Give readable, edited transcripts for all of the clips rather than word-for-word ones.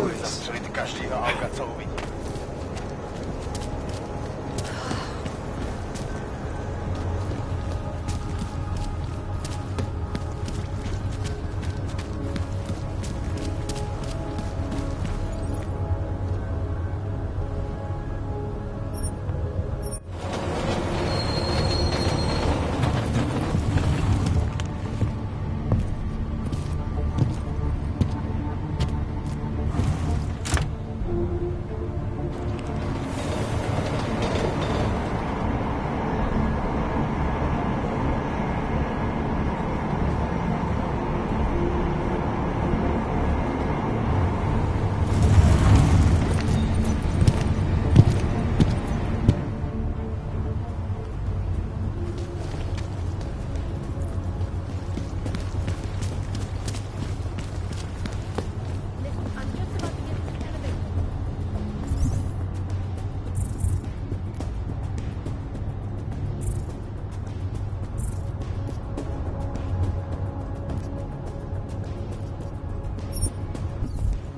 noise?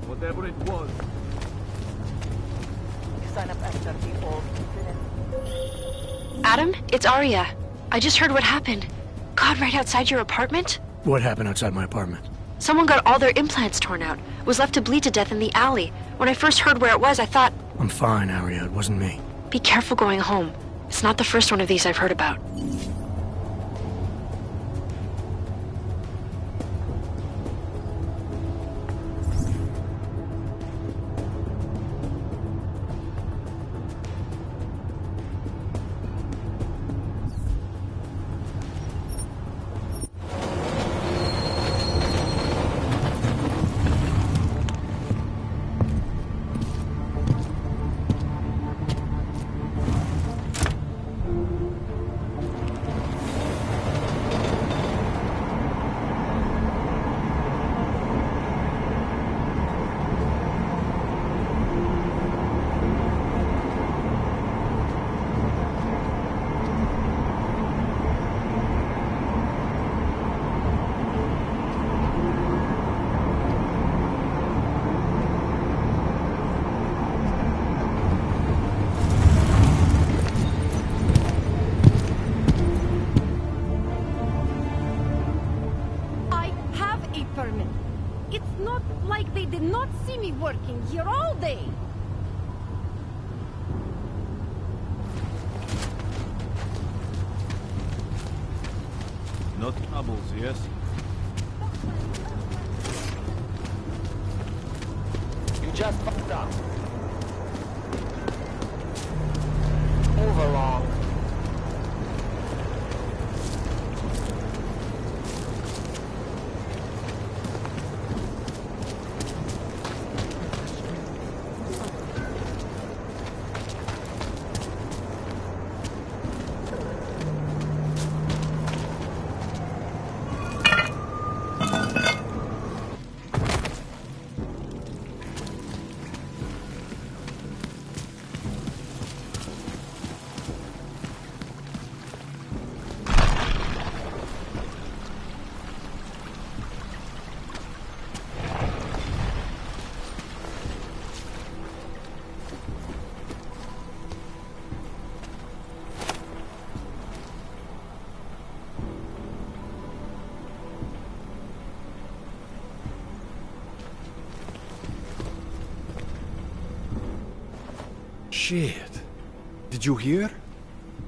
Whatever it was. Sign up after people. Adam, it's Arya. I just heard what happened. God, right outside your apartment? What happened outside my apartment? Someone got all their implants torn out. Was left to bleed to death in the alley. When I first heard where it was, I thought... I'm fine, Arya. It wasn't me. Be careful going home. It's not the first one of these I've heard about. It's not like they did not see me working here all day. No troubles, yes? You just fucked up. Move along. Shit. Did you hear?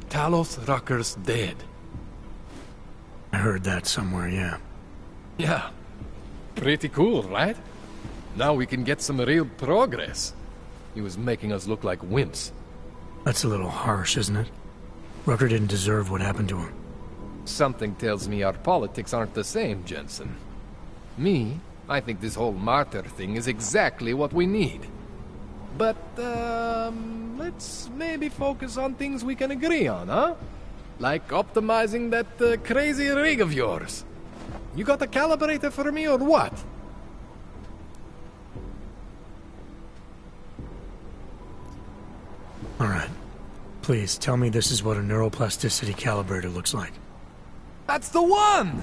Talos Rucker's dead. I heard that somewhere, yeah. Yeah. Pretty cool, right? Now we can get some real progress. He was making us look like wimps. That's a little harsh, isn't it? Rucker didn't deserve what happened to him. Something tells me our politics aren't the same, Jensen. Me, I think this whole martyr thing is exactly what we need. But, let's maybe focus on things we can agree on, huh? Like optimizing that crazy rig of yours. You got a calibrator for me or what? Alright. Please, tell me this is what a neuroplasticity calibrator looks like. That's the one!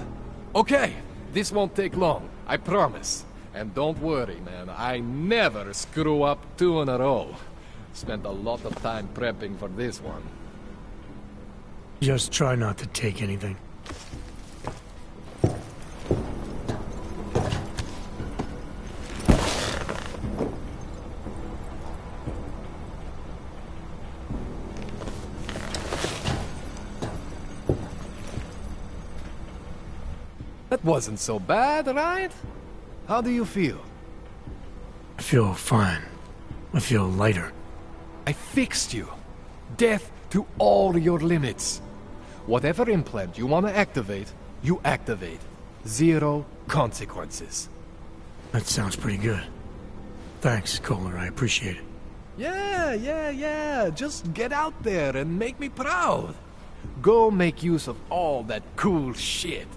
Okay, this won't take long, I promise. And don't worry, man, I never screw up 2 in a row. Spent a lot of time prepping for this one. Just try not to take anything. That wasn't so bad, right? How do you feel? I feel fine. I feel lighter. I fixed you. Death to all your limits. Whatever implant you want to activate, you activate. 0 consequences. That sounds pretty good. Thanks, Kohler. I appreciate it. Yeah. Just get out there and make me proud. Go make use of all that cool shit.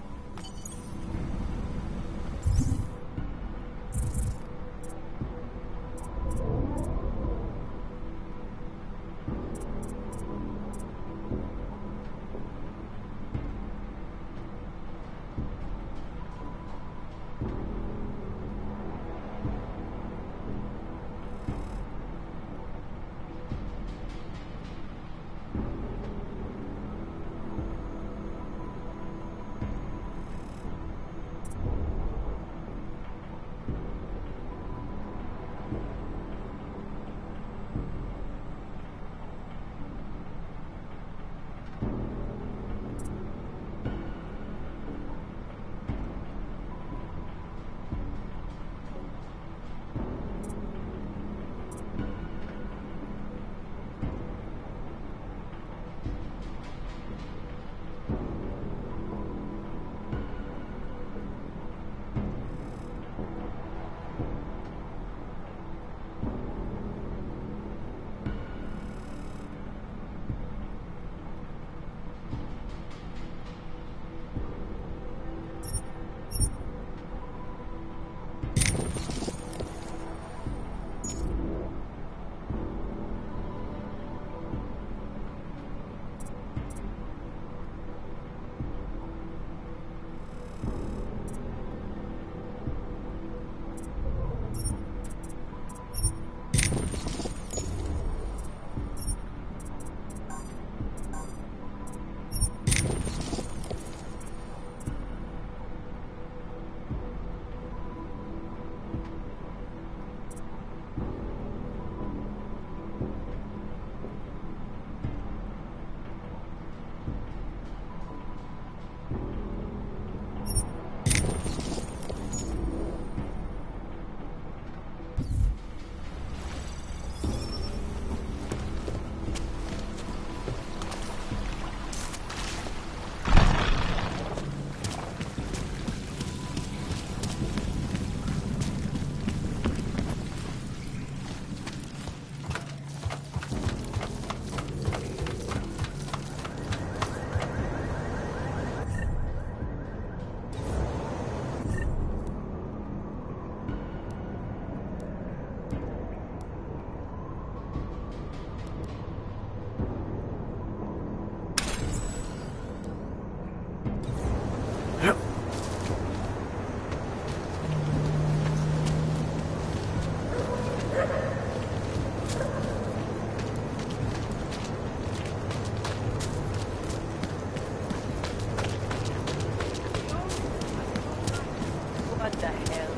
What the hell?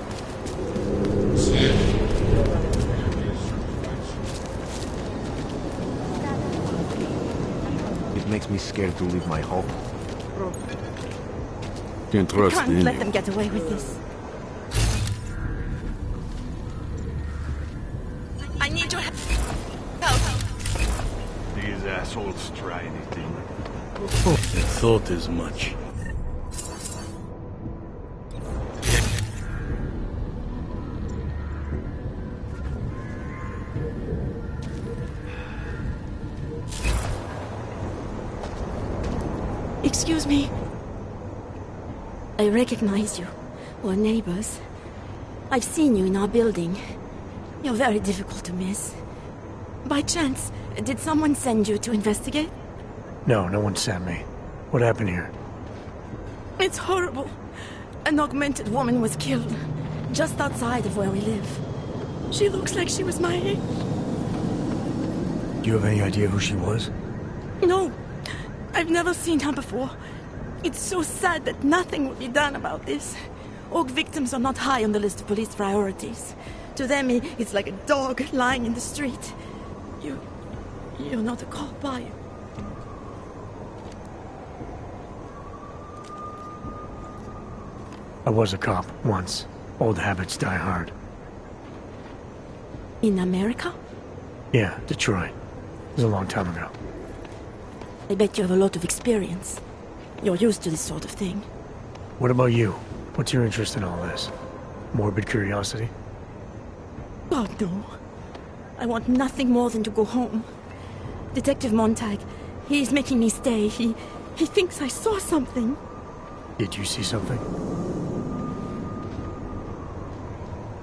It makes me scared to leave my home. Can't trust Can't any. let them get away with this. I need your help. These assholes try anything. I thought as much. Excuse me. I recognize you. We're neighbors. I've seen you in our building. You're very difficult to miss. By chance, did someone send you to investigate? No, no one sent me. What happened here? It's horrible. An augmented woman was killed. just outside of where we live. She looks like she was my age. Do you have any idea who she was? No, I've never seen her before. It's so sad that nothing will be done about this. Orc victims are not high on the list of police priorities. To them, it's like a dog lying in the street. You're not a cop, are you? I was a cop, once. Old habits die hard. In America? Yeah, Detroit. It was a long time ago. I bet you have a lot of experience. You're used to this sort of thing. What about you? What's your interest in all this? Morbid curiosity? God, no. I want nothing more than to go home. Detective Montag, he's making me stay. He thinks I saw something. Did you see something?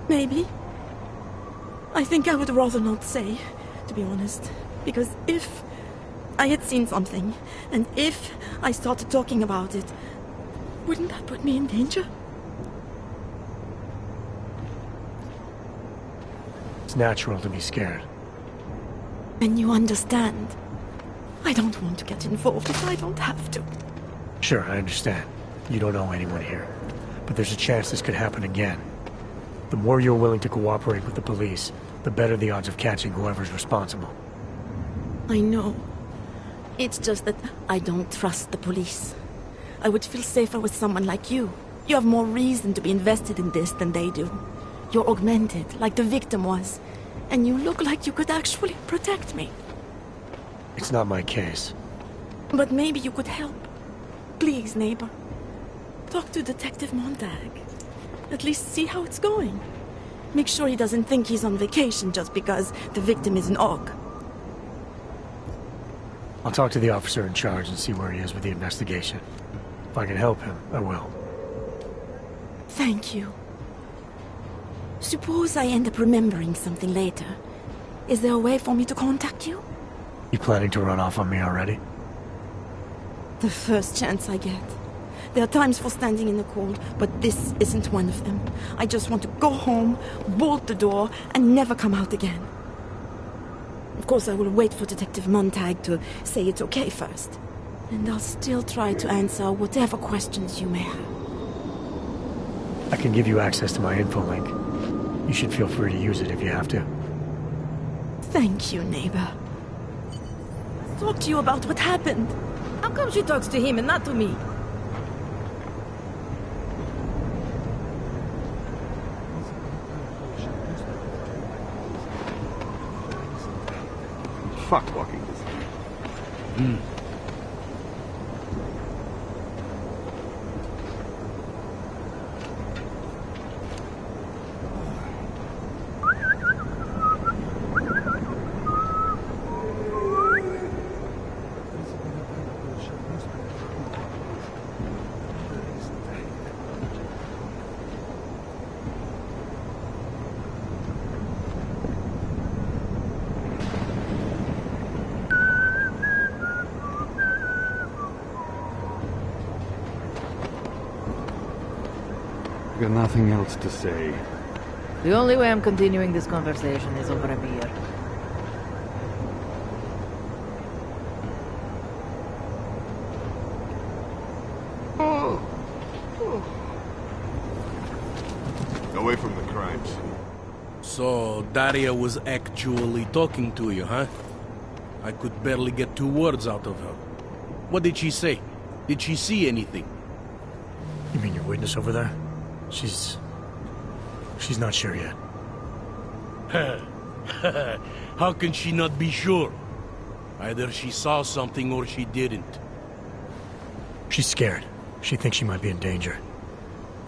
Maybe. I think I would rather not say, to be honest. Because if I had seen something, and if I started talking about it, wouldn't that put me in danger? It's natural to be scared. And you understand. I don't want to get involved if I don't have to. Sure, I understand. You don't know anyone here. But there's a chance this could happen again. The more you're willing to cooperate with the police, the better the odds of catching whoever's responsible. I know. It's just that I don't trust the police. I would feel safer with someone like you. You have more reason to be invested in this than they do. You're augmented, like the victim was. And you look like you could actually protect me. It's not my case. But maybe you could help. Please, neighbor. Talk to Detective Montag. At least see how it's going. Make sure he doesn't think he's on vacation just because the victim is an orc. I'll talk to the officer in charge and see where he is with the investigation. If I can help him, I will. Thank you. Suppose I end up remembering something later. Is there a way for me to contact you? You planning to run off on me already? The first chance I get. There are times for standing in the cold, but this isn't one of them. I just want to go home, bolt the door, and never come out again. Of course, I will wait for Detective Montag to say it's okay first. And I'll still try to answer whatever questions you may have. I can give you access to my info link. You should feel free to use it if you have to. Thank you, neighbor. Let's talk to you about what happened. How come she talks to him and not to me? Fuck walking this way. Got nothing else to say. The only way I'm continuing this conversation is over a beer. Away from the crime scene. So, Daria was actually talking to you, huh? I could barely get 2 words out of her. What did she say? Did she see anything? You mean your witness over there? She's not sure yet. How can she not be sure? Either she saw something or she didn't. She's scared. She thinks she might be in danger.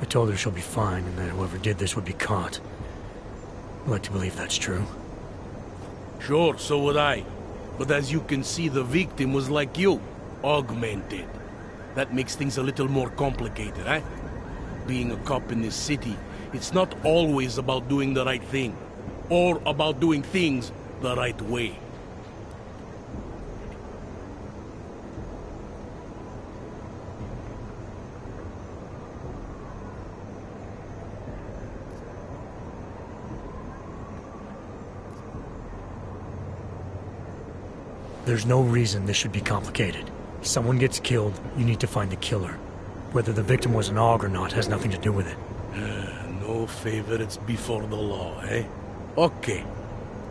I told her she'll be fine and that whoever did this would be caught. I'd like to believe that's true. Sure, so would I. But as you can see, the victim was like you, augmented. That makes things a little more complicated, eh? Being a cop in this city, it's not always about doing the right thing, or about doing things the right way. There's no reason this should be complicated. Someone gets killed, you need to find the killer. Whether the victim was an AUG or not has nothing to do with it. No favorites before the law, eh? Okay.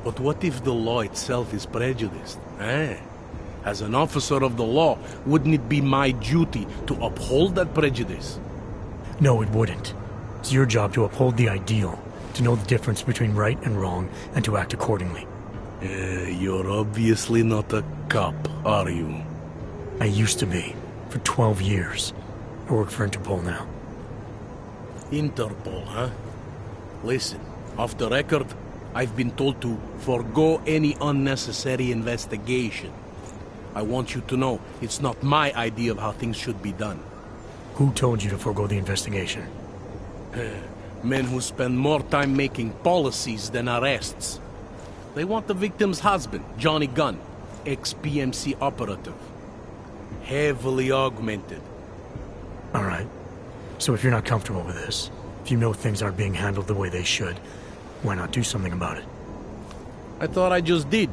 But what if the law itself is prejudiced, eh? As an officer of the law, wouldn't it be my duty to uphold that prejudice? No, it wouldn't. It's your job to uphold the ideal, to know the difference between right and wrong, and to act accordingly. You're obviously not a cop, are you? I used to be, for 12 years. I work for Interpol now. Interpol, huh? Listen, off the record, I've been told to forego any unnecessary investigation. I want you to know it's not my idea of how things should be done. Who told you to forego the investigation? Men who spend more time making policies than arrests. They want the victim's husband, Johnny Gunn, ex-PMC operative. Heavily augmented. All right. So if you're not comfortable with this, if you know things aren't being handled the way they should, why not do something about it? I thought I just did.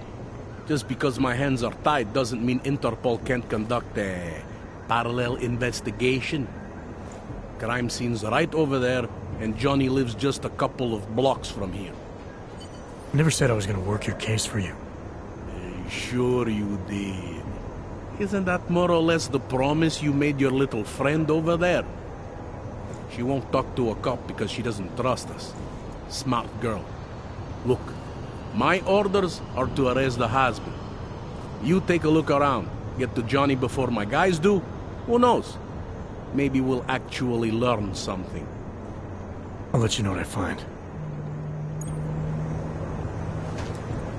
Just because my hands are tied doesn't mean Interpol can't conduct a parallel investigation. Crime scene's right over there, and Johnny lives just a couple of blocks from here. I never said I was going to work your case for you. Sure you did. Isn't that more or less the promise you made your little friend over there? She won't talk to a cop because she doesn't trust us. Smart girl. Look, my orders are to arrest the husband. You take a look around. Get to Johnny before my guys do. Who knows? Maybe we'll actually learn something. I'll let you know what I find.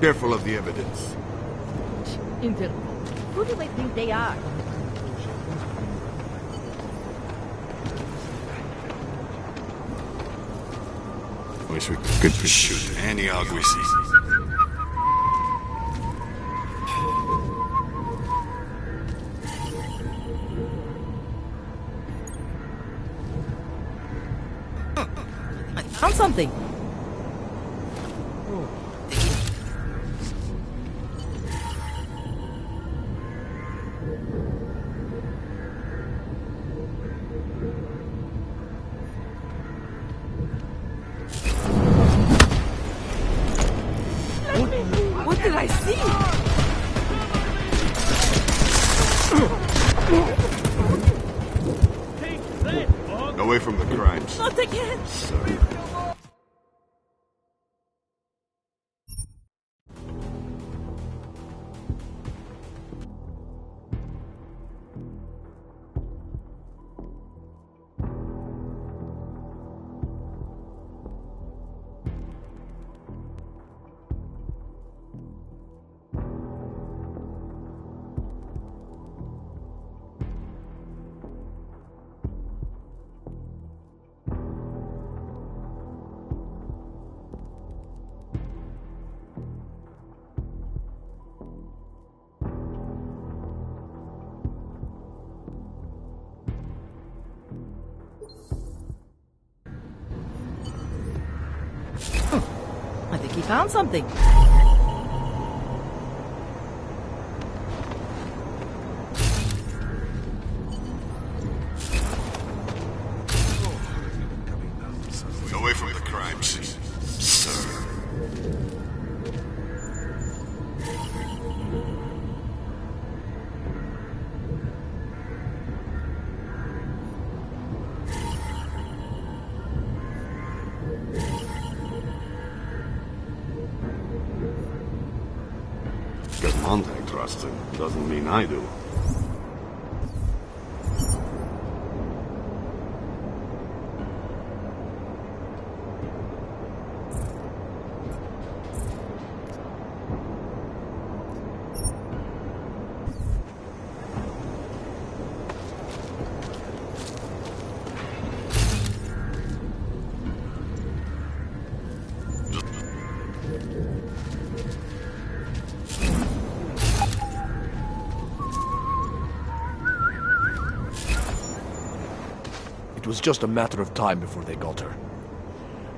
Careful of the evidence. Interpol. Who do they think they are? Wish we could shoot any AUG we see. I found something. What did I see? Away from the crimes. Not again! Sir. I think he found something. Away from the crime scene. Sir. Because Montag trusts him doesn't mean I do. It was just a matter of time before they got her.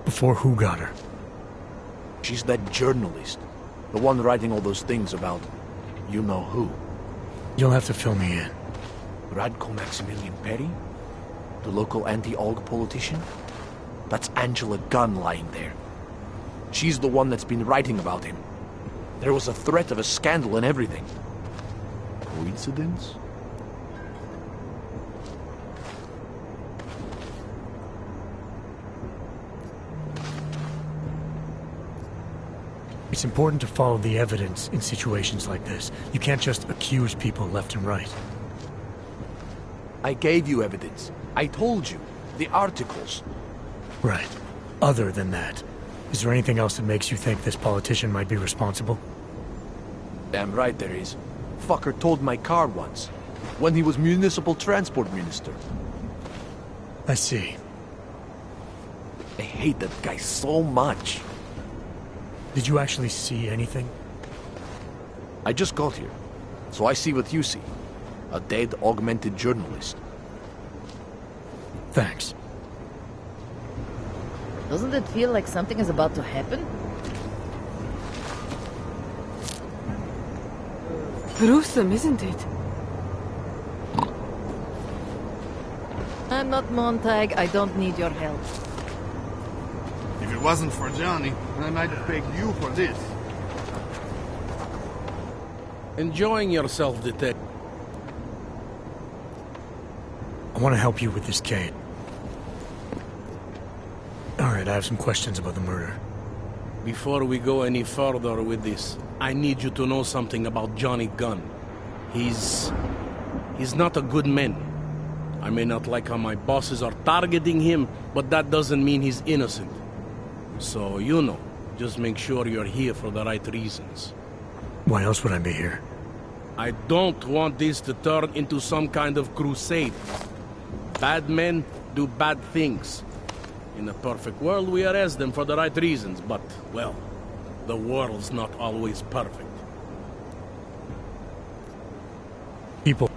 Before who got her? She's that journalist. The one writing all those things about You know who? You'll have to fill me in. Radko Maximilian Perry? The local anti-AUG politician? That's Angela Gunn lying there. She's the one that's been writing about him. There was a threat of a scandal and everything. Coincidence? It's important to follow the evidence in situations like this. You can't just accuse people left and right. I gave you evidence. I told you. The articles. Right. Other than that, is there anything else that makes you think this politician might be responsible? Damn right there is. Fucker towed my car once. When he was municipal transport minister. I see. I hate that guy so much. Did you actually see anything? I just got here, so I see what you see. A dead, augmented journalist. Thanks. Doesn't it feel like something is about to happen? Gruesome, isn't it? I'm not Montag. I don't need your help. If it wasn't for Johnny, I might have begged you for this. Enjoying yourself, detective. I want to help you with this, Kate. Alright, I have some questions about the murder. Before we go any further with this, I need you to know something about Johnny Gunn. He's not a good man. I may not like how my bosses are targeting him, but that doesn't mean he's innocent. So, you know, just make sure you're here for the right reasons. Why else would I be here? I don't want this to turn into some kind of crusade. Bad men do bad things. In a perfect world, we arrest them for the right reasons, but, well, the world's not always perfect. People.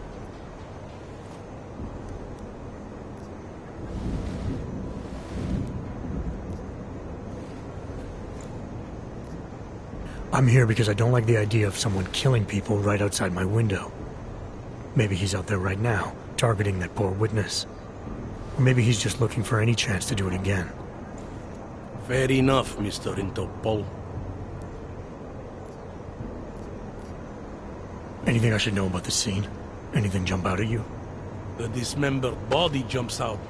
I'm here because I don't like the idea of someone killing people right outside my window. Maybe he's out there right now, targeting that poor witness. Or maybe he's just looking for any chance to do it again. Fair enough, Mr. Interpol. Anything I should know about the scene? Anything jump out at you? The dismembered body jumps out.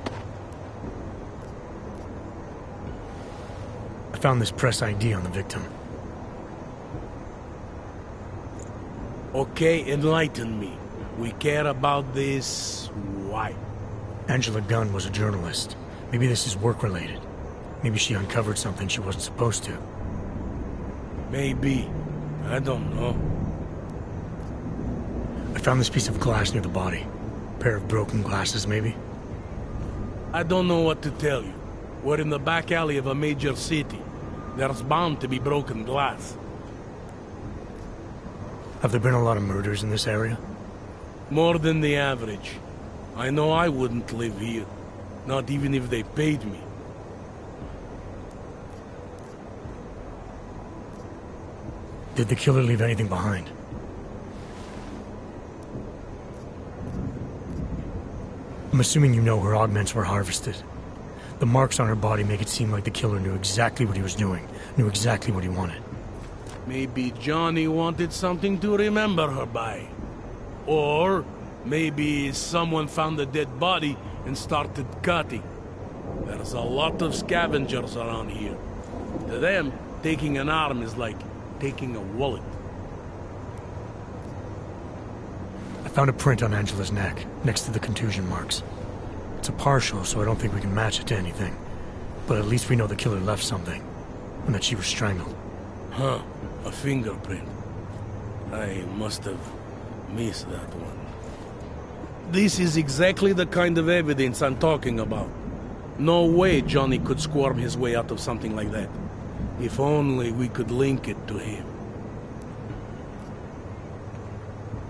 I found this press ID on the victim. Okay, enlighten me. We care about this... why? Angela Gunn was a journalist. Maybe this is work-related. Maybe she uncovered something she wasn't supposed to. Maybe. I don't know. I found this piece of glass near the body. Pair of broken glasses, maybe? I don't know what to tell you. We're in the back alley of a major city. There's bound to be broken glass. Have there been a lot of murders in this area? More than the average. I know I wouldn't live here. Not even if they paid me. Did the killer leave anything behind? I'm assuming you know her augments were harvested. The marks on her body make it seem like the killer knew exactly what he was doing, knew exactly what he wanted. Maybe Johnny wanted something to remember her by. Or maybe someone found a dead body and started cutting. There's a lot of scavengers around here. To them, taking an arm is like taking a wallet. I found a print on Angela's neck, next to the contusion marks. It's a partial, so I don't think we can match it to anything. But at least we know the killer left something, and that she was strangled. Huh, a fingerprint. I must have missed that one. This is exactly the kind of evidence I'm talking about. No way Johnny could squirm his way out of something like that. If only we could link it to him.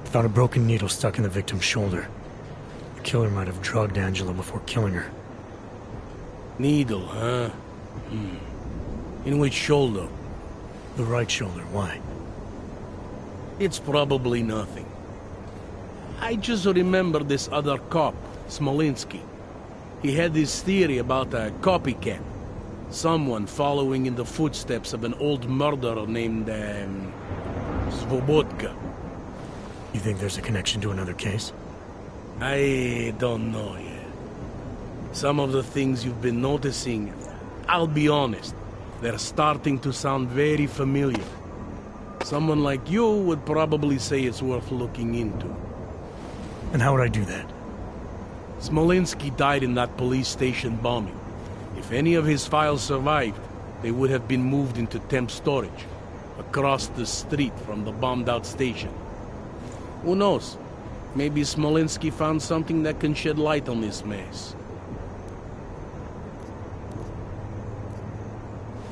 I found a broken needle stuck in the victim's shoulder. The killer might have drugged Angela before killing her. Needle, huh? In which shoulder? The right shoulder, why? It's probably nothing. I just remember this other cop, Smolinski. He had this theory about a copycat. Someone following in the footsteps of an old murderer named, Svobodka. You think there's a connection to another case? I don't know yet. Some of the things you've been noticing, I'll be honest, they're starting to sound very familiar. Someone like you would probably say it's worth looking into. And how would I do that? Smolinski died in that police station bombing. If any of his files survived, they would have been moved into temp storage, across the street from the bombed-out station. Who knows? Maybe Smolinski found something that can shed light on this mess.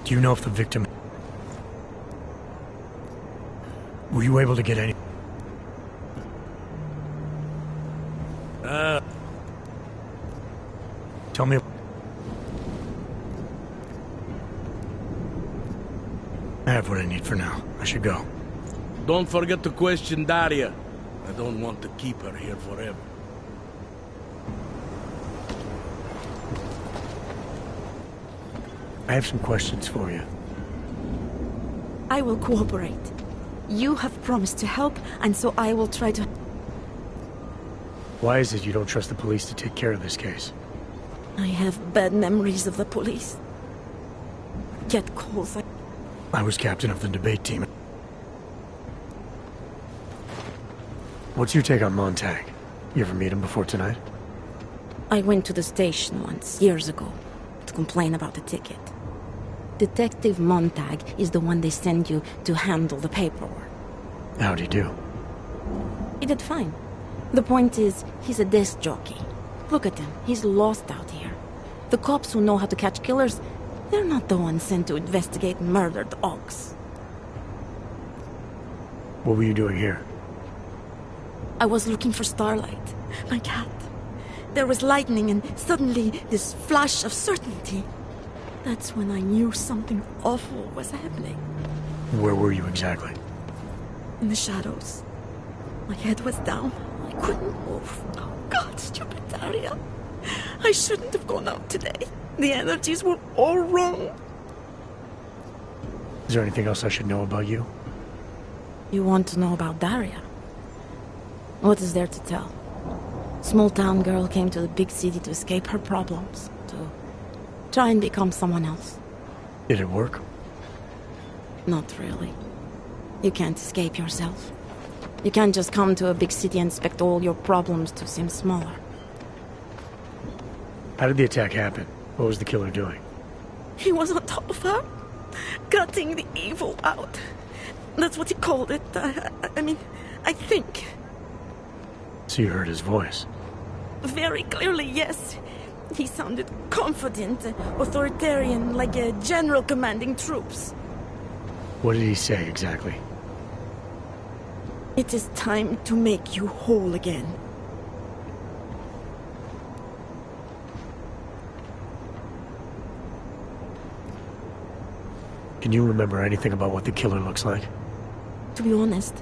Do you know if the victim... Were you able to get any... Tell me... I have what I need for now. I should go. Don't forget to question Daria. I don't want to keep her here forever. I have some questions for you. I will cooperate. You have promised to help, and so I will try to... Why is it you don't trust the police to take care of this case? I have bad memories of the police. Get calls. I was captain of the debate team. What's your take on Montag? You ever meet him before tonight? I went to the station once, years ago, to complain about the ticket. Detective Montag is the one they send you to handle the paperwork. How'd he do? He did fine. The point is, he's a desk jockey. Look at him, he's lost out here. The cops who know how to catch killers, they're not the ones sent to investigate murdered ox. What were you doing here? I was looking for Starlight, my cat. There was lightning and suddenly this flash of certainty. That's when I knew something awful was happening. Where were you exactly? In the shadows. My head was down. I couldn't move. Oh God, stupid Daria. I shouldn't have gone out today. The energies were all wrong. Is there anything else I should know about you? You want to know about Daria? What is there to tell? Small town girl came to the big city to escape her problems, to try and become someone else. Did it work? Not really. You can't escape yourself. You can't just come to a big city and expect all your problems to seem smaller. How did the attack happen? What was the killer doing? He was on top of her, cutting the evil out. That's what he called it. I mean, I think. So you heard his voice? Very clearly, yes. He sounded confident, authoritarian, like a general commanding troops. What did he say exactly? It is time to make you whole again. Can you remember anything about what the killer looks like? To be honest,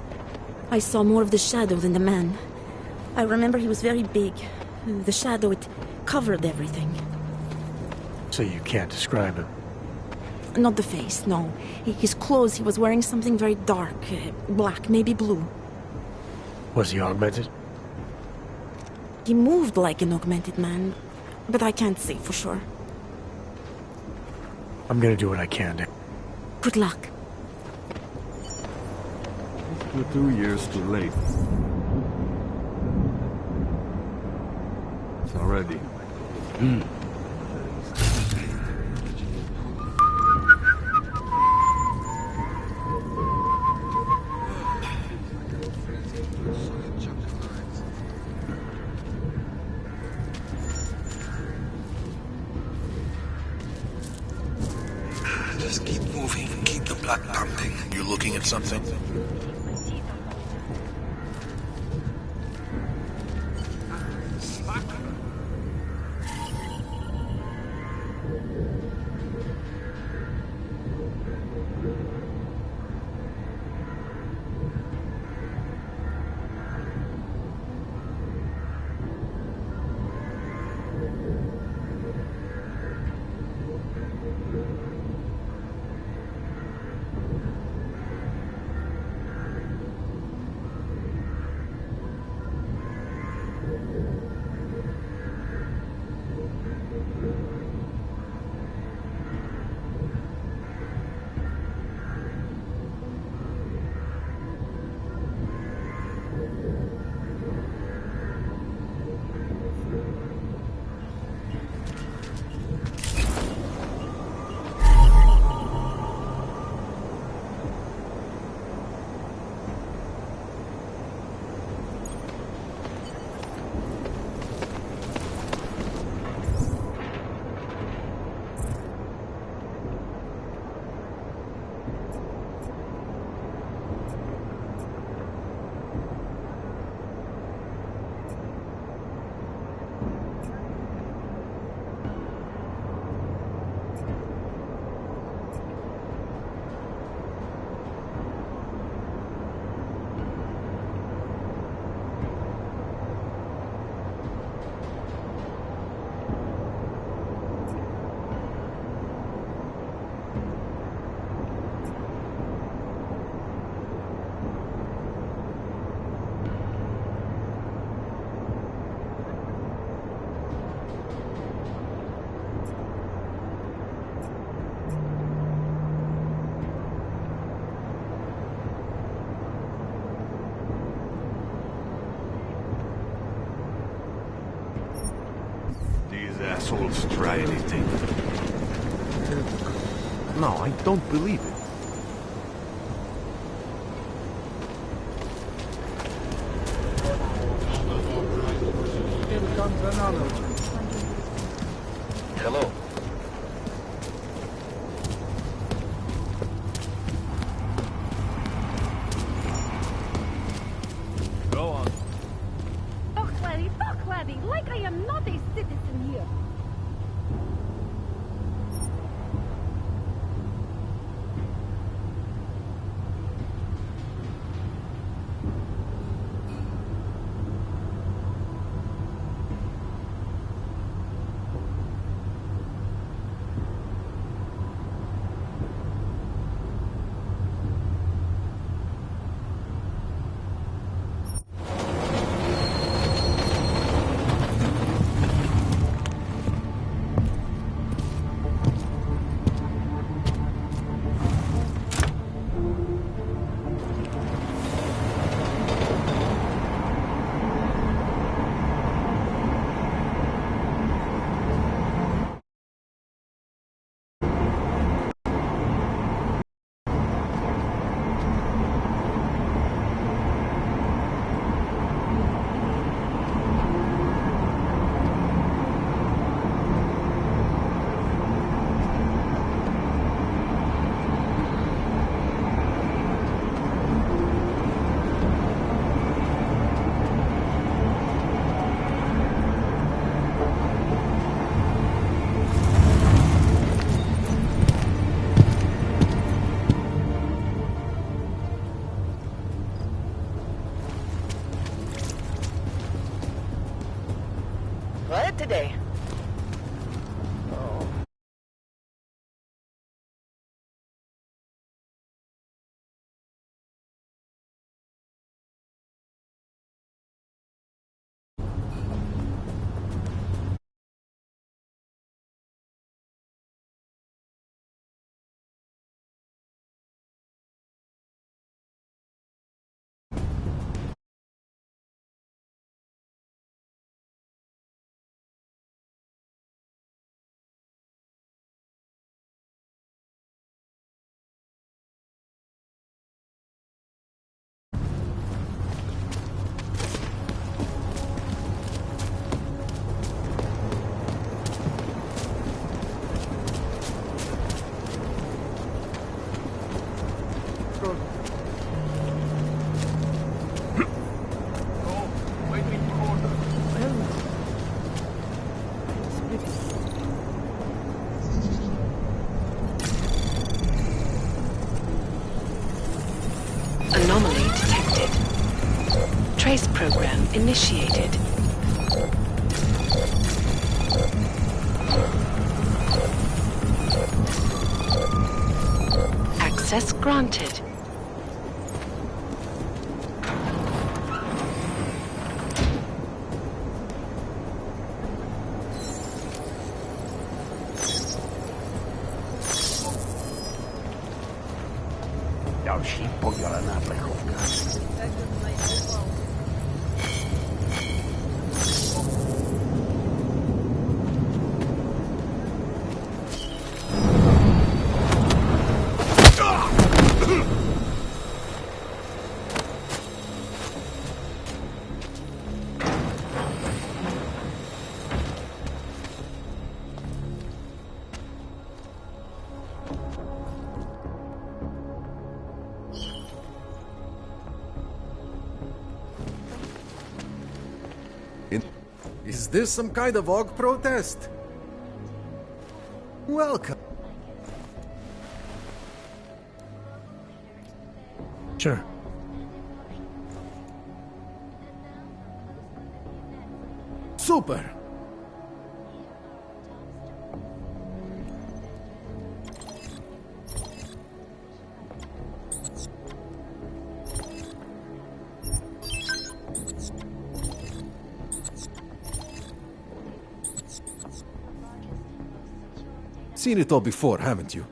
I saw more of the shadow than the man. I remember he was very big. The shadow, it covered everything. So you can't describe him? Not the face, no. His clothes, he was wearing something very dark. Black, maybe blue. Was he augmented? He moved like an augmented man, but I can't say for sure. I'm gonna do what I can. Good luck. You're 2 years too late. It's already. Just keep moving, keep the blood pumping. You looking at something? assholes try anything. No, I don't believe it. Hello. Go on. Talk, laddie, like I am not a citizen here. What today? Anomaly detected. Trace program initiated. Access granted. Další podělaná plechovka. Is this some kind of AUG protest? Welcome. Sure. Super. Seen it all before, haven't you?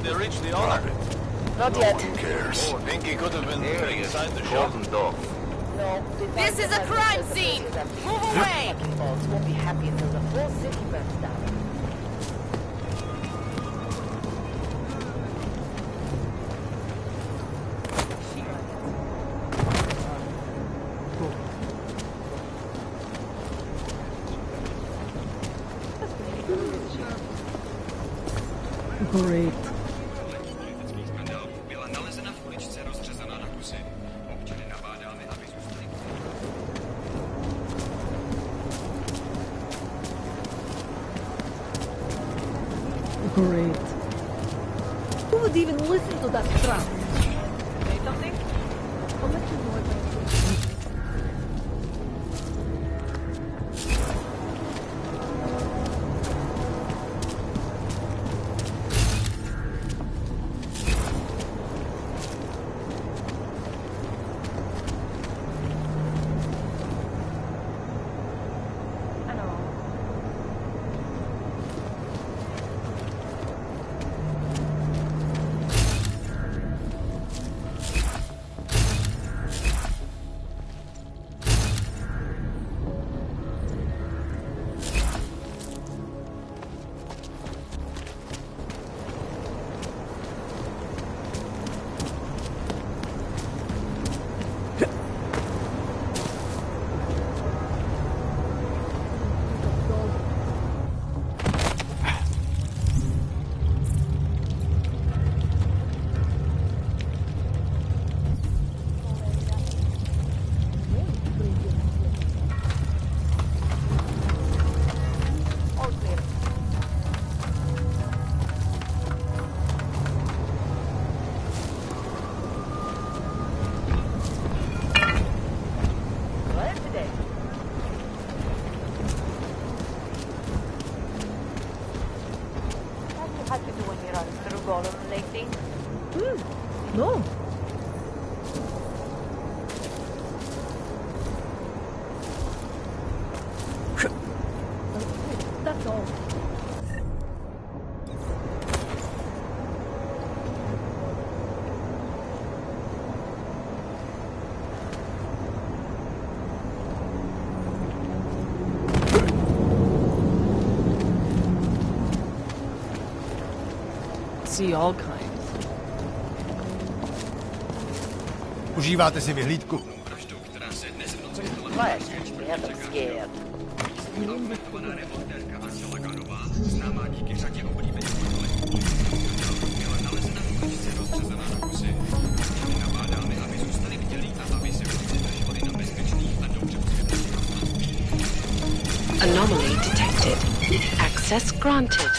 they reached the owner? Not yet. Who cares? Oh, think he could have been inside the shop. No. This is a crime scene! Move away! Fucking balls won't be happy until the whole city burns down. Great. Great. Who would even listen to that crap? Say something? I'll let you know if I No. That's all. See all kinds. Užíváte si vyhlídku? Quiet, we have them scared. Anomaly detected. Access granted.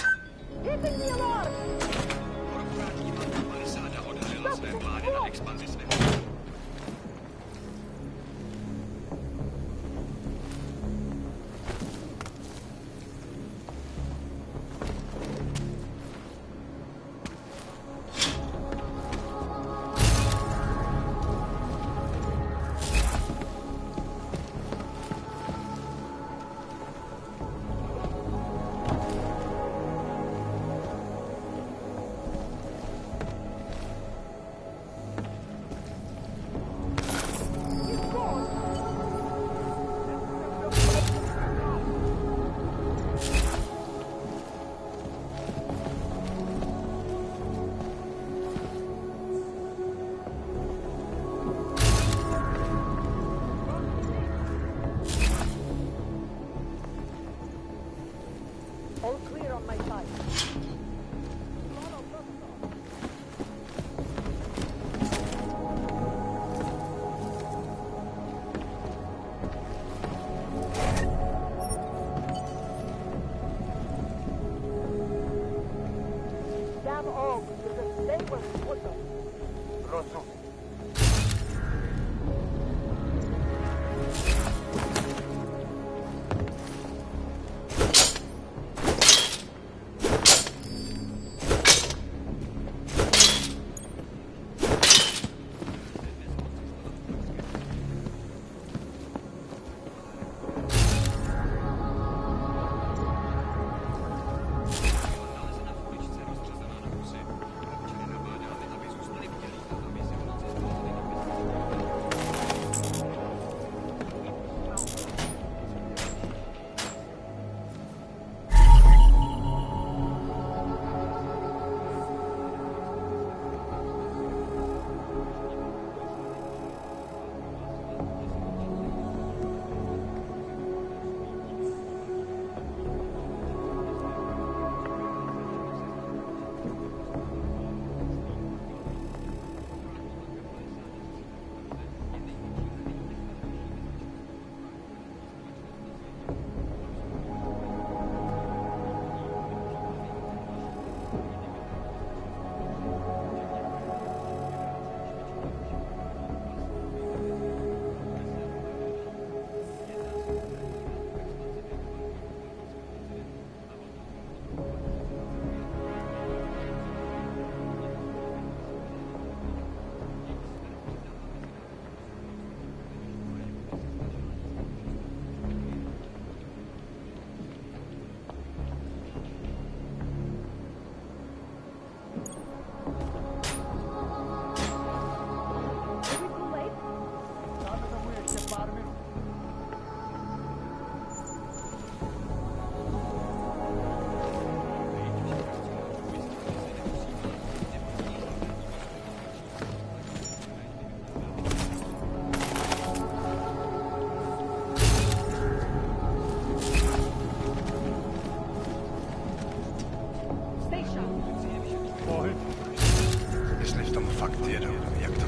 Zresztą faktyra, jak to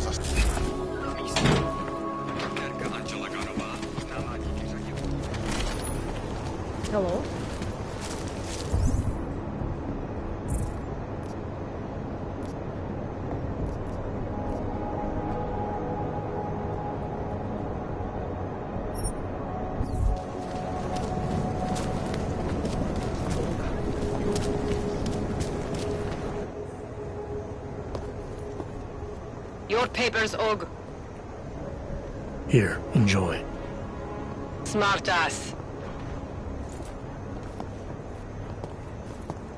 Hello? Your papers, Og. Here, enjoy. Smart ass.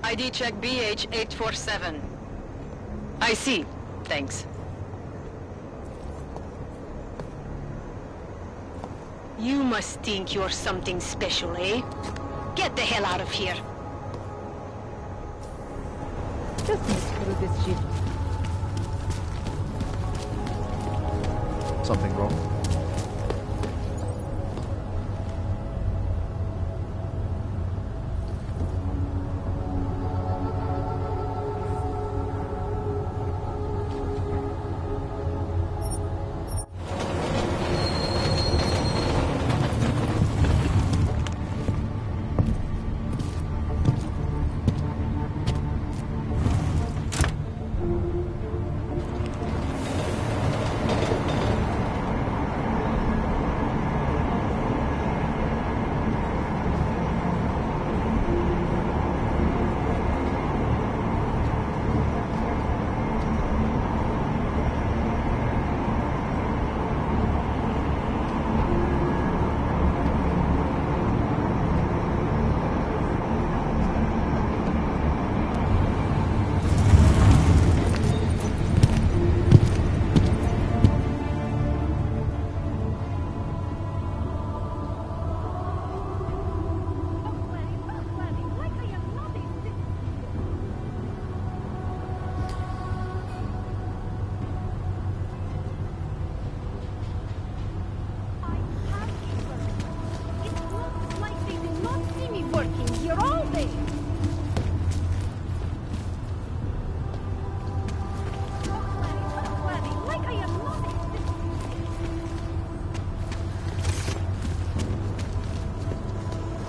ID check BH847. I see. Thanks. You must think you're something special, eh? Get the hell out of here. Just screw this shit. Something wrong?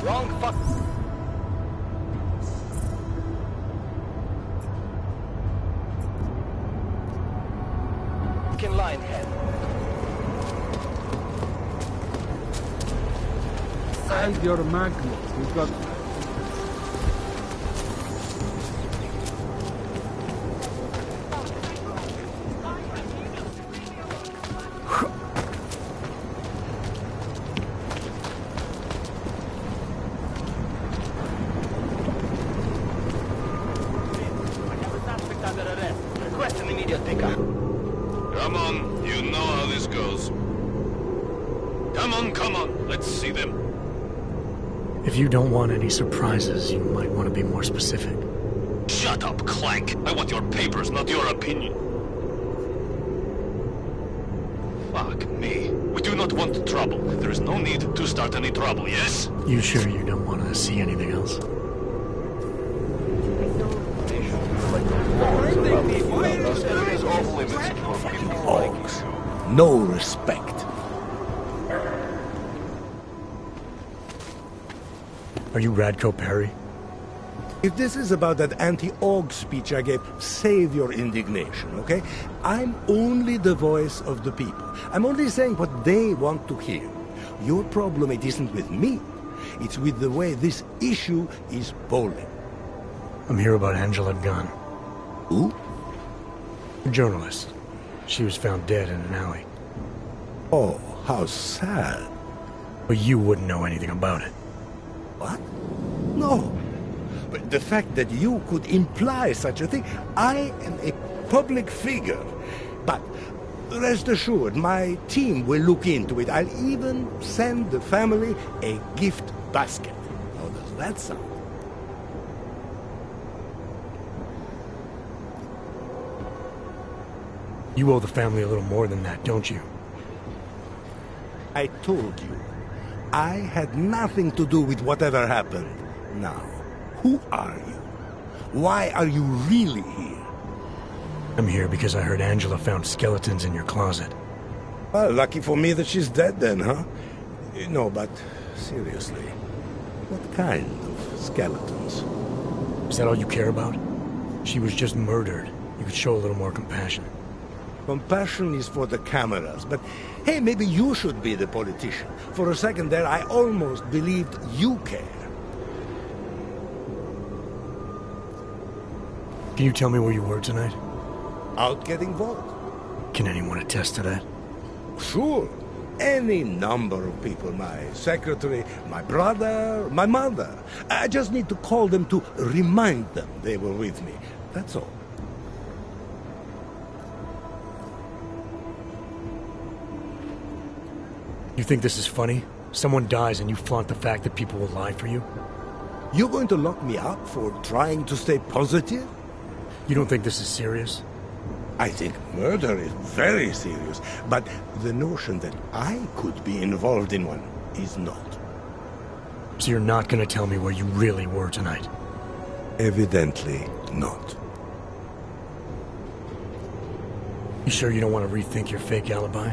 Wrong fuck. In line, head. Hide your magnet. We've got... Request an immediate pickup. Come on, you know how this goes. Come on, let's see them. If you don't want any surprises, you might want to be more specific. Shut up, Clank. I want your papers, not your opinion. Fuck me. We do not want trouble. There is no need to start any trouble, yes? You sure you don't want to see anything else? Orcs. No respect. Are you Radko Perry? If this is about that anti-Aug speech I gave, save your indignation, okay? I'm only the voice of the people. I'm only saying what they want to hear. Your problem, it isn't with me. It's with the way this issue is polling. I'm here about Angela Gunn. Who? A journalist. She was found dead in an alley. Oh, how sad. But you wouldn't know anything about it. What? No. But the fact that you could imply such a thing, I am a public figure. But rest assured, my team will look into it. I'll even send the family a gift basket. How does that sound? You owe the family a little more than that, don't you? I told you, I had nothing to do with whatever happened. Now, who are you? Why are you really here? I'm here because I heard Angela found skeletons in your closet. Well, lucky for me that she's dead then, huh? No, but seriously, what kind of skeletons? Is that all you care about? She was just murdered. You could show a little more compassion. Compassion is for the cameras, but hey, maybe you should be the politician. For a second there, I almost believed you care. Can you tell me where you were tonight? Out getting vote. Can anyone attest to that? Sure. Any number of people. My secretary, my brother, my mother. I just need to call them to remind them they were with me. That's all. You think this is funny? Someone dies and you flaunt the fact that people will lie for you? You're going to lock me up for trying to stay positive? You don't think this is serious? I think murder is very serious, but the notion that I could be involved in one is not. So you're not gonna tell me where you really were tonight? Evidently not. You sure you don't want to rethink your fake alibi?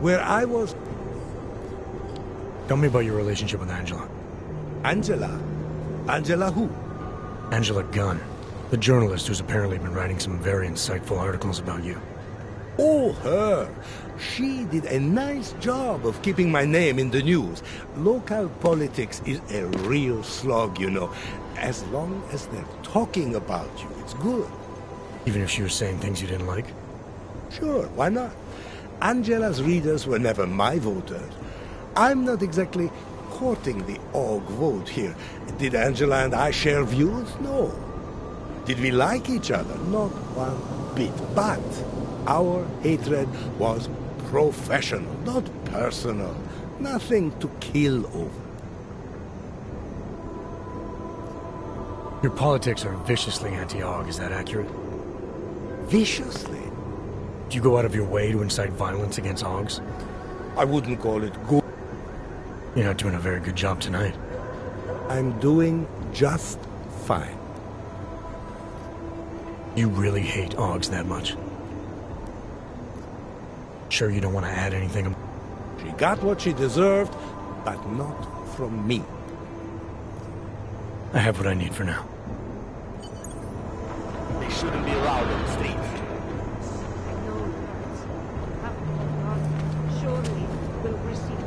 Where I was... Tell me about your relationship with Angela. Angela? Angela who? Angela Gunn. The journalist who's apparently been writing some very insightful articles about you. Oh, her. She did a nice job of keeping my name in the news. Local politics is a real slog, you know. As long as they're talking about you, it's good. Even if she was saying things you didn't like? Sure, why not? Angela's readers were never my voters. I'm not exactly courting the org vote here. Did Angela and I share views? No. Did we like each other? Not one bit. But our hatred was professional, not personal. Nothing to kill over. Your politics are viciously anti-AUG, is that accurate? Viciously? Do you go out of your way to incite violence against AUGs? I wouldn't call it good. You're not doing a very good job tonight. I'm doing just fine. You really hate AUGs that much? Sure you don't want to add anything? She got what she deserved, but not from me. I have what I need for now. They shouldn't be allowed on the streets. Surely we'll receive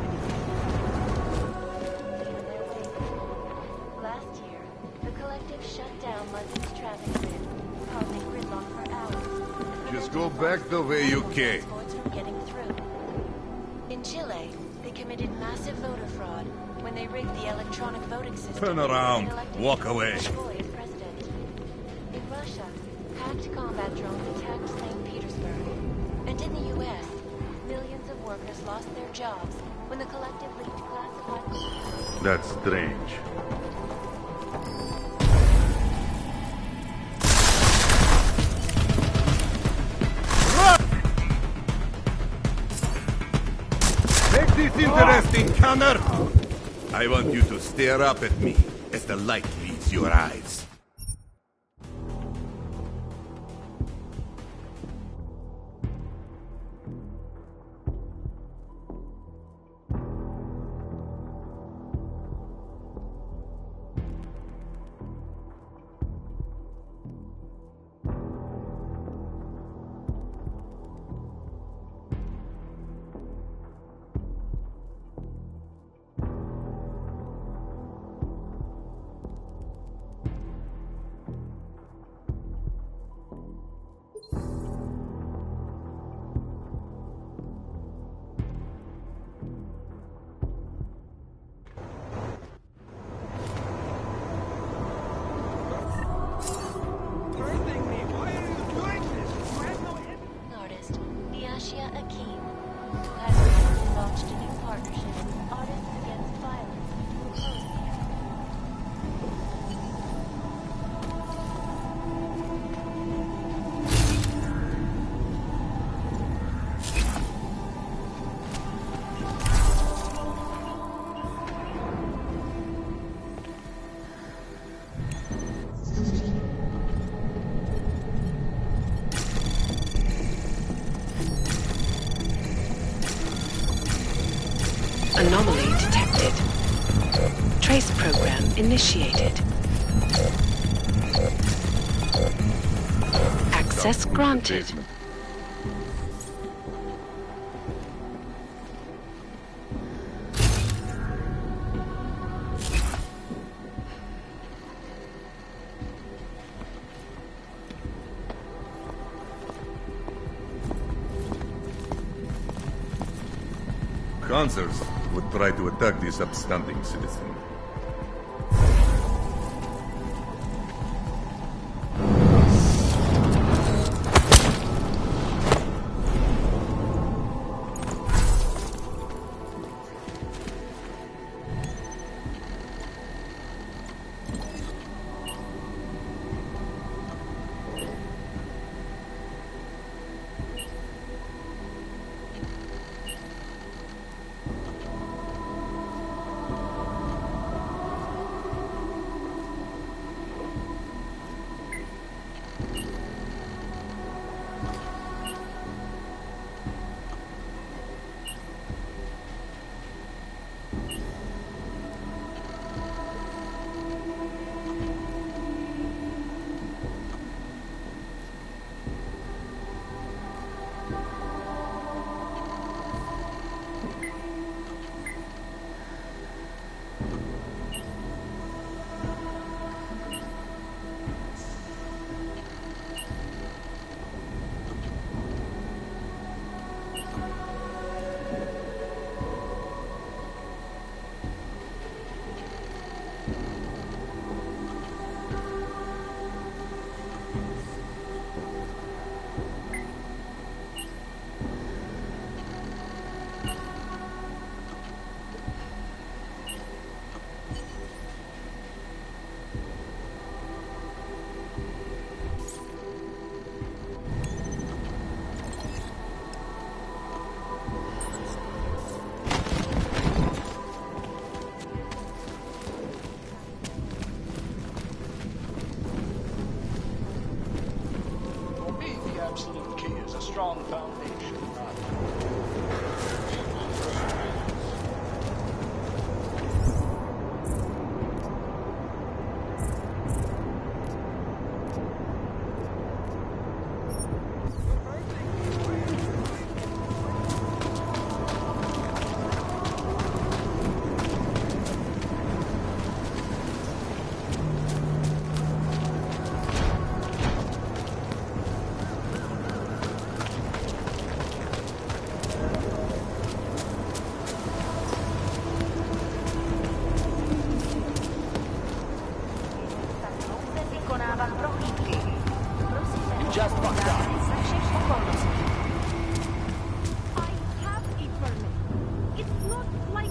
Last year, the Collective shut down London's traffic grid, causing gridlock for hours. Just go back the way you came. From getting through. In Chile, they committed massive voter fraud when they rigged the electronic voting system. Turn around. Walk away. In Russia, hacked combat drones attacked St. Petersburg. And in the U.S., millions of workers lost their jobs when the Collective leaked classified... That's strange. Make this interesting, Connor! I want you to stare up at me as the light leaves your eyes. Anomaly detected. Trace program initiated. Access granted. Panzers would try to attack this upstanding citizen. Absolute key is a strong foundation. Just fucked up. I have a permit. It's not like...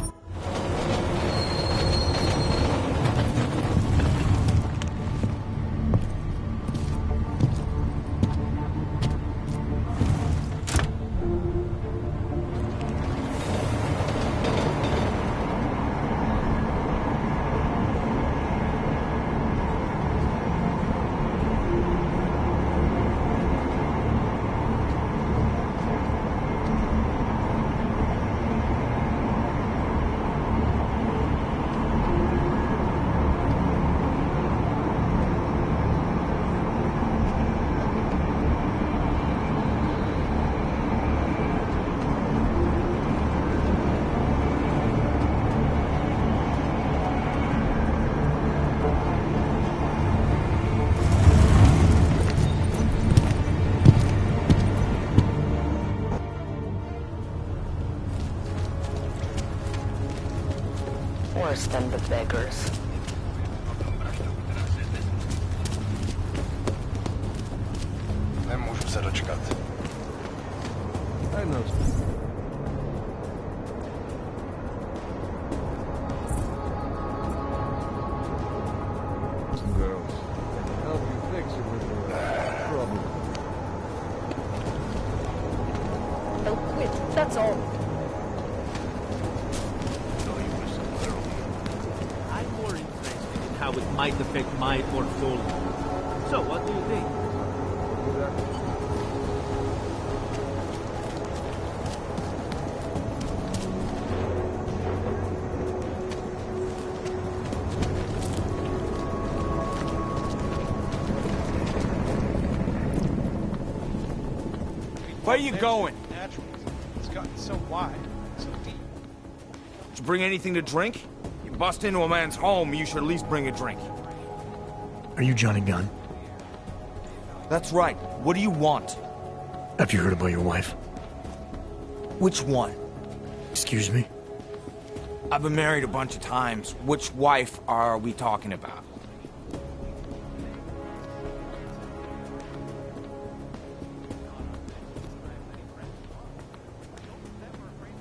Worse than the beggars. Nemůžu se dočkat. I know. Some girls. I can help you fix it with your problem. They'll quit, that's all. I'm more interested in how it might affect my portfolio. So, what do you think? Where you going? Naturally, it's gotten so wide, so deep. Did you bring anything to drink? You bust into a man's home, you should at least bring a drink. Are you Johnny Gunn? That's right. What do you want? Have you heard about your wife? Which one? Excuse me? I've been married a bunch of times. Which wife are we talking about?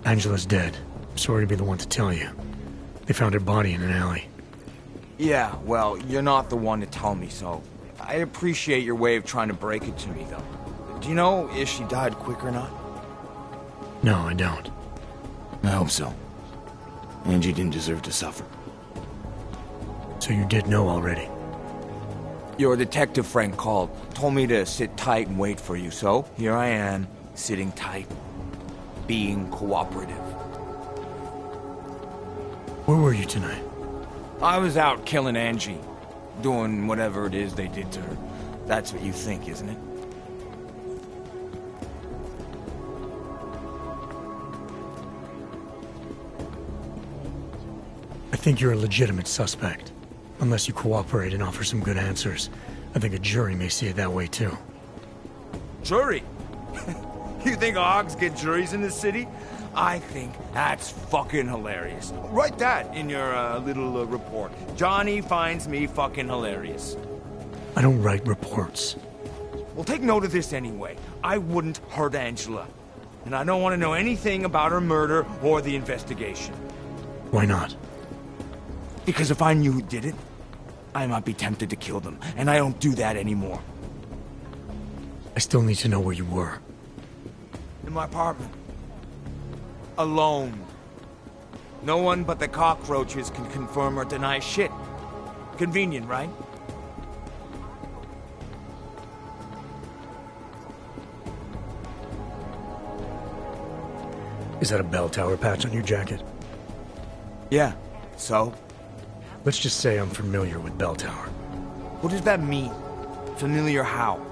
Angela's dead. Sorry to be the one to tell you. They found her body in an alley. Yeah, well, you're not the one to tell me so. I appreciate your way of trying to break it to me, though. Do you know if she died quick or not? No, I don't. I hope so. Angie didn't deserve to suffer. So you did know already? Your detective friend called, told me to sit tight and wait for you, so here I am, sitting tight, being cooperative. Where were you tonight? I was out killing Angie, doing whatever it is they did to her. That's what you think, isn't it? I think you're a legitimate suspect. Unless you cooperate and offer some good answers. I think a jury may see it that way too. Jury? You think Ogs get juries in this city? I think that's fucking hilarious. Write that in your little report. Johnny finds me fucking hilarious. I don't write reports. Well, take note of this anyway. I wouldn't hurt Angela. And I don't want to know anything about her murder or the investigation. Why not? Because if I knew who did it, I might be tempted to kill them. And I don't do that anymore. I still need to know where you were. In my apartment. Alone. No one but the cockroaches can confirm or deny shit. Convenient, right? Is that a bell tower patch on your jacket? Yeah. So? Let's just say I'm familiar with bell tower. What does that mean? Familiar how?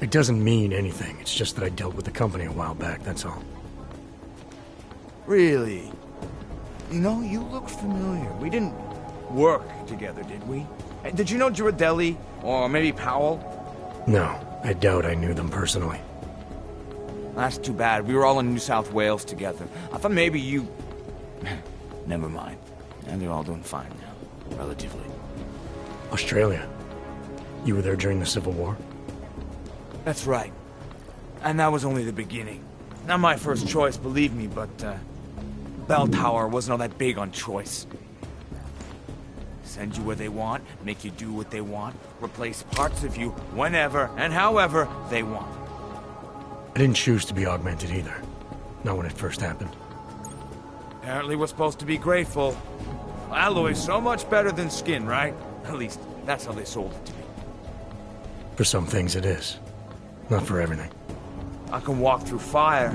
It doesn't mean anything. It's just that I dealt with the company a while back, that's all. Really? You know, you look familiar. We didn't work together, did we? Did you know Girardelli? Or maybe Powell? No, I doubt I knew them personally. That's too bad. We were all in New South Wales together. I thought maybe you... Never mind. And they're all doing fine now. Relatively. Australia? You were there during the Civil War? That's right. And that was only the beginning. Not my first choice, believe me, but, Bell Tower wasn't all that big on choice. Send you where they want, make you do what they want, replace parts of you whenever and however they want. I didn't choose to be augmented either. Not when it first happened. Apparently we're supposed to be grateful. Alloy's so much better than skin, right? At least, that's how they sold it to me. For some things it is. Not for everything. I can walk through fire,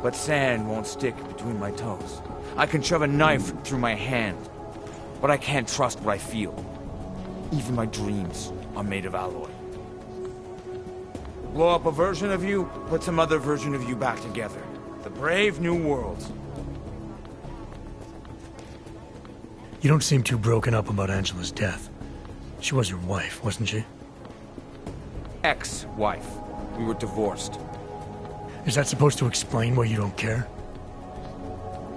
but sand won't stick between my toes. I can shove a knife through my hand, but I can't trust what I feel. Even my dreams are made of alloy. Blow up a version of you, put some other version of you back together. The brave new world. You don't seem too broken up about Angela's death. She was your wife, wasn't she? Ex-wife. We were divorced. Is that supposed to explain why you don't care?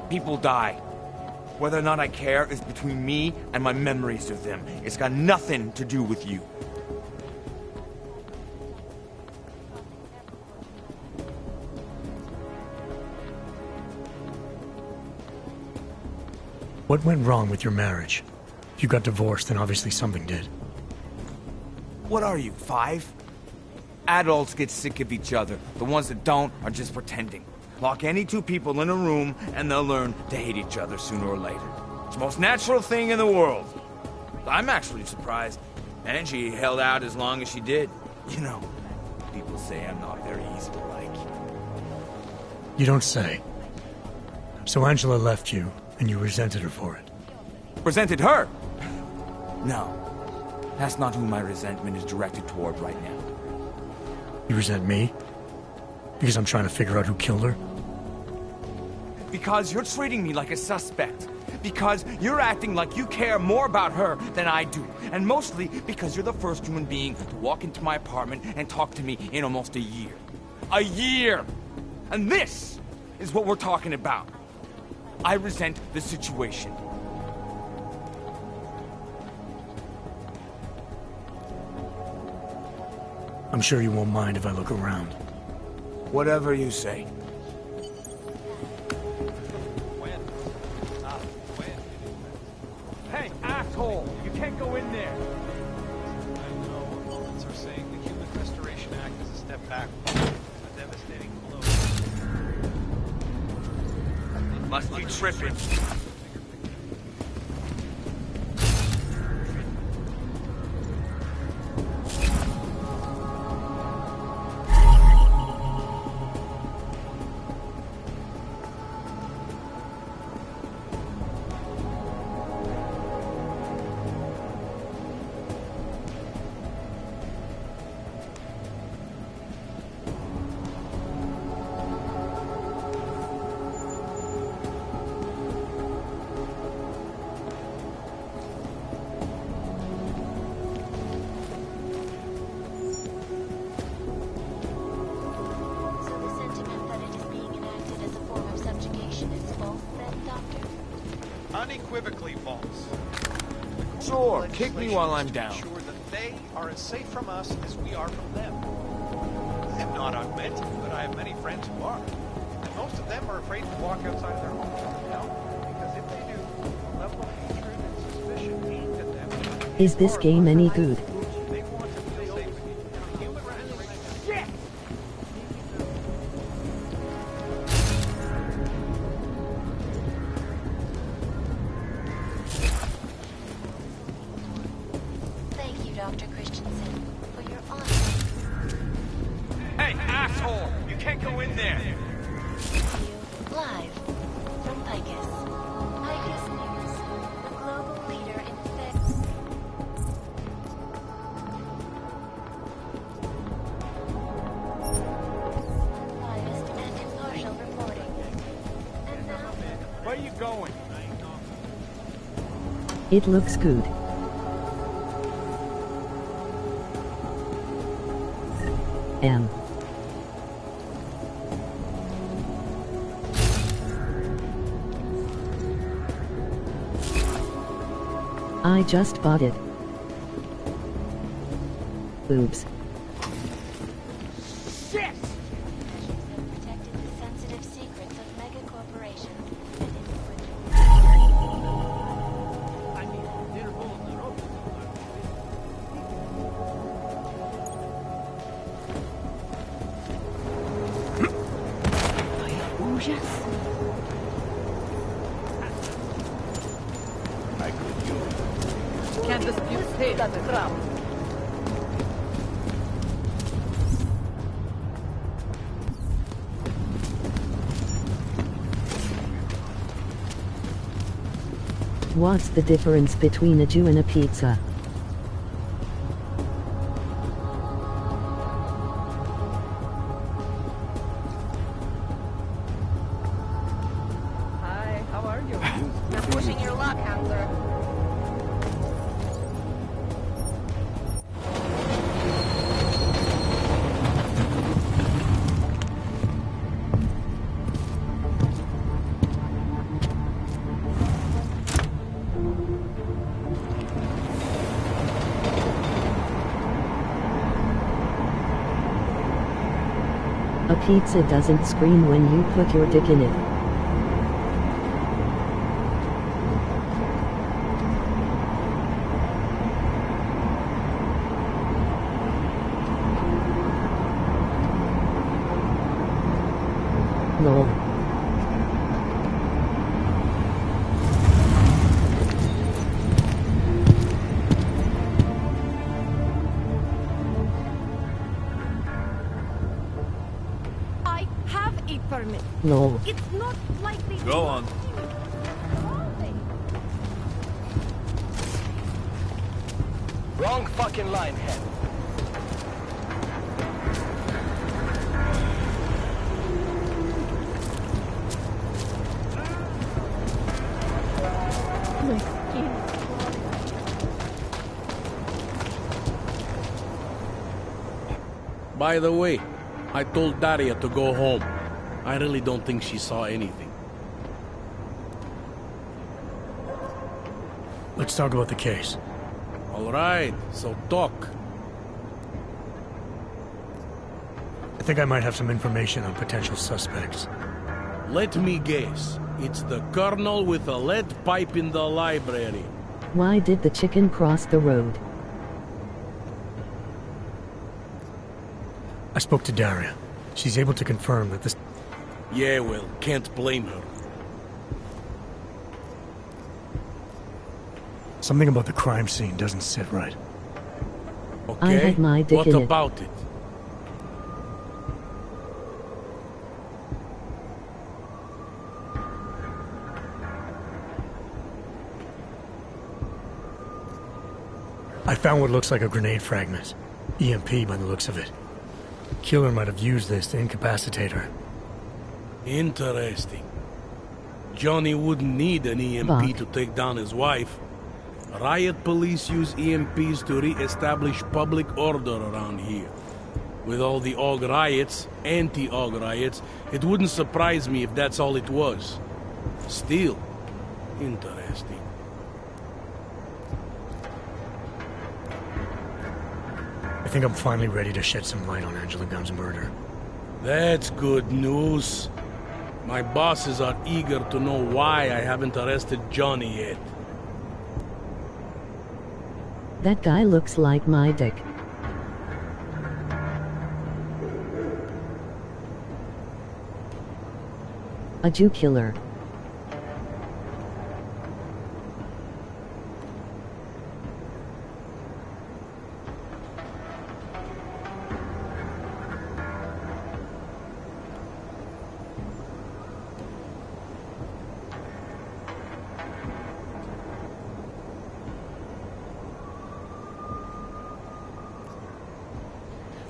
People die. Whether or not I care is between me and my memories of them. It's got nothing to do with you. What went wrong with your marriage? If you got divorced, then obviously something did. What are you, 5? Adults get sick of each other. The ones that don't are just pretending. Lock any two people in a room and they'll learn to hate each other sooner or later. It's the most natural thing in the world. I'm actually surprised Angie held out as long as she did. You know, people say I'm not very easy to like. You don't say. So Angela left you, and you resented her for it. Resented her? No. That's not who my resentment is directed toward right now. You resent me? Because I'm trying to figure out who killed her? Because you're treating me like a suspect. Because you're acting like you care more about her than I do. And mostly because you're the first human being to walk into my apartment and talk to me in almost a year. A year! And this is what we're talking about. I resent the situation. I'm sure you won't mind if I look around. Whatever you say. Hey, asshole! You can't go in there! I know opponents are saying the Human Restoration Act is a step back. It's a devastating blow. Must be tripping. So the sentiment that it is being enacted as a form of subjugation is false, then, Doctor? Unequivocally false. Sure, kick me while I'm down. To ensure that they are as safe from us as we are from them. I am not augmented, but I have many friends who are. And most of them are afraid to walk outside of their homes, you know? Because if they do, the level of hatred and suspicion aimed at them... Is this game any good? They want to feel safe again. Human restoration... Shit! Thank you, Dr. Christensen, for your honesty. Hey, asshole! You can't go in there! Live from Picus. Picus News, the global leader in fake... Unbiased and impartial reporting. And now... Where are you going? It looks good. M. I just bought it. Oops. Shit! Protected the sensitive secrets of mega corporations and individuals. I mean, they're both the road. I could use. Can't dispute state at the crowd. What's the difference between a Jew and a pizza? Hi, how are you? You're pushing your luck, Handler. A pizza doesn't scream when you put your dick in it. Lol. permit. No. It's not like they Go on. Wrong fucking line, head. My skin. By the way, I told Daria to go home. I really don't think she saw anything. Let's talk about the case. All right, so talk. I think I might have some information on potential suspects. Let me guess. It's the colonel with a lead pipe in the library. Why did the chicken cross the road? I spoke to Daria. She's able to confirm that this... Yeah, well, can't blame her. Something about the crime scene doesn't sit right. Okay, I had my dick what in it. about it? I found what looks like a grenade fragment. EMP by the looks of it. Killer might have used this to incapacitate her. Interesting. Johnny wouldn't need an EMP to take down his wife. Riot police use EMPs to re-establish public order around here. With all the AUG riots, anti-AUG riots, it wouldn't surprise me if that's all it was. Still, interesting. I think I'm finally ready to shed some light on Angela Gunn's murder. That's good news. My bosses are eager to know why I haven't arrested Johnny yet. That guy looks like my dick. A Jew killer.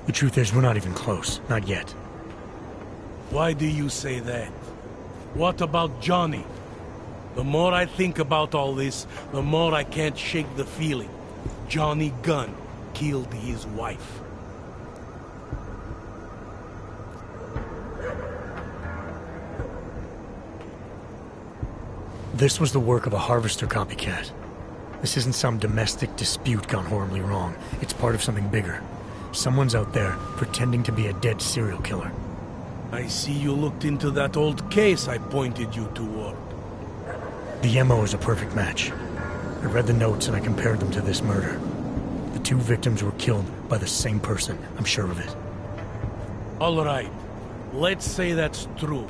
The truth is, we're not even close. Not yet. Why do you say that? What about Johnny? The more I think about all this, the more I can't shake the feeling. Johnny Gunn killed his wife. This was the work of a harvester copycat. This isn't some domestic dispute gone horribly wrong. It's part of something bigger. Someone's out there pretending to be a dead serial killer. I see you looked into that old case I pointed you toward. The MO is a perfect match. I read the notes and I compared them to this murder. The two victims were killed by the same person, I'm sure of it. All right, let's say that's true.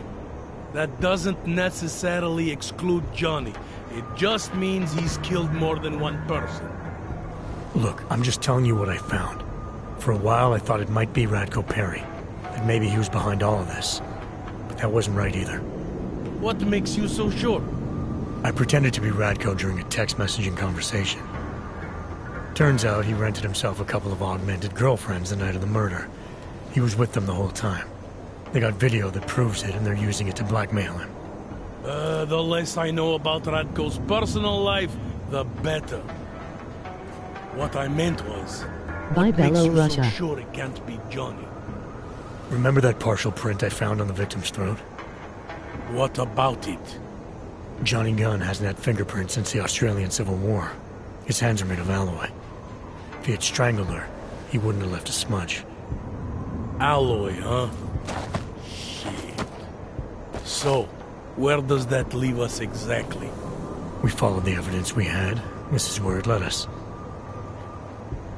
That doesn't necessarily exclude Johnny. It just means he's killed more than one person. Look, I'm just telling you what I found. For a while I thought it might be Radko Perry. That maybe he was behind all of this. But that wasn't right either. What makes you so sure? I pretended to be Radko during a text messaging conversation. Turns out he rented himself a couple of augmented girlfriends the night of the murder. He was with them the whole time. They got video that proves it, and they're using it to blackmail him. The less I know about Radko's personal life, the better. What I meant was... By what makes you Belorussia. so sure it can't be Johnny? Remember that partial print I found on the victim's throat? What about it? Johnny Gunn hasn't had fingerprints since the Australian Civil War. His hands are made of alloy. If he had strangled her, he wouldn't have left a smudge. Alloy, huh? Shit. So, where does that leave us exactly? We followed the evidence we had. This is where it led us.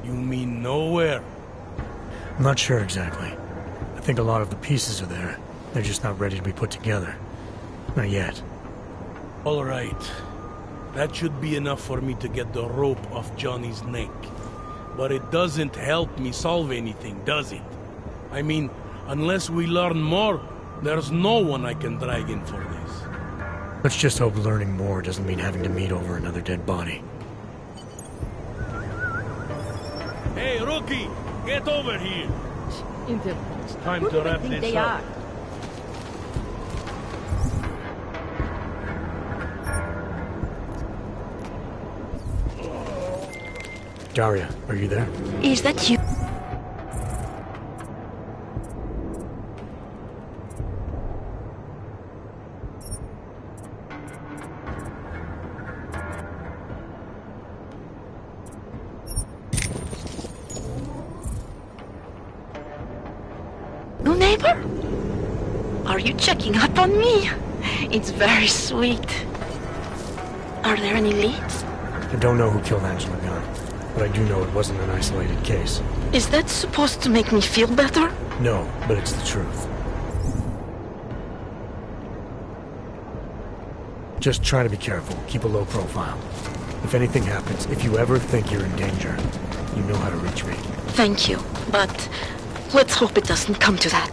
You mean nowhere? I'm not sure exactly. I think a lot of the pieces are there. They're just not ready to be put together. Not yet. All right. That should be enough for me to get the rope off Johnny's neck. But it doesn't help me solve anything, does it? I mean, unless we learn more, There's no one I can drag in for this. Let's just hope learning more doesn't mean having to meet over another dead body. Hey, rookie! Get over here! It's time to wrap this they up. are? Daria, are you there? Is that you? New neighbor? Are you checking up on me? It's very sweet. Are there any leads? I don't know who killed Angela Gunn, but I do know it wasn't an isolated case. Is that supposed to make me feel better? No, but it's the truth. Just try to be careful. Keep a low profile. If anything happens, if you ever think you're in danger, you know how to reach me. Thank you, but let's hope it doesn't come to that.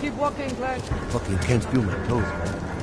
Keep walking, Clark. Fucking can't feel my toes, man.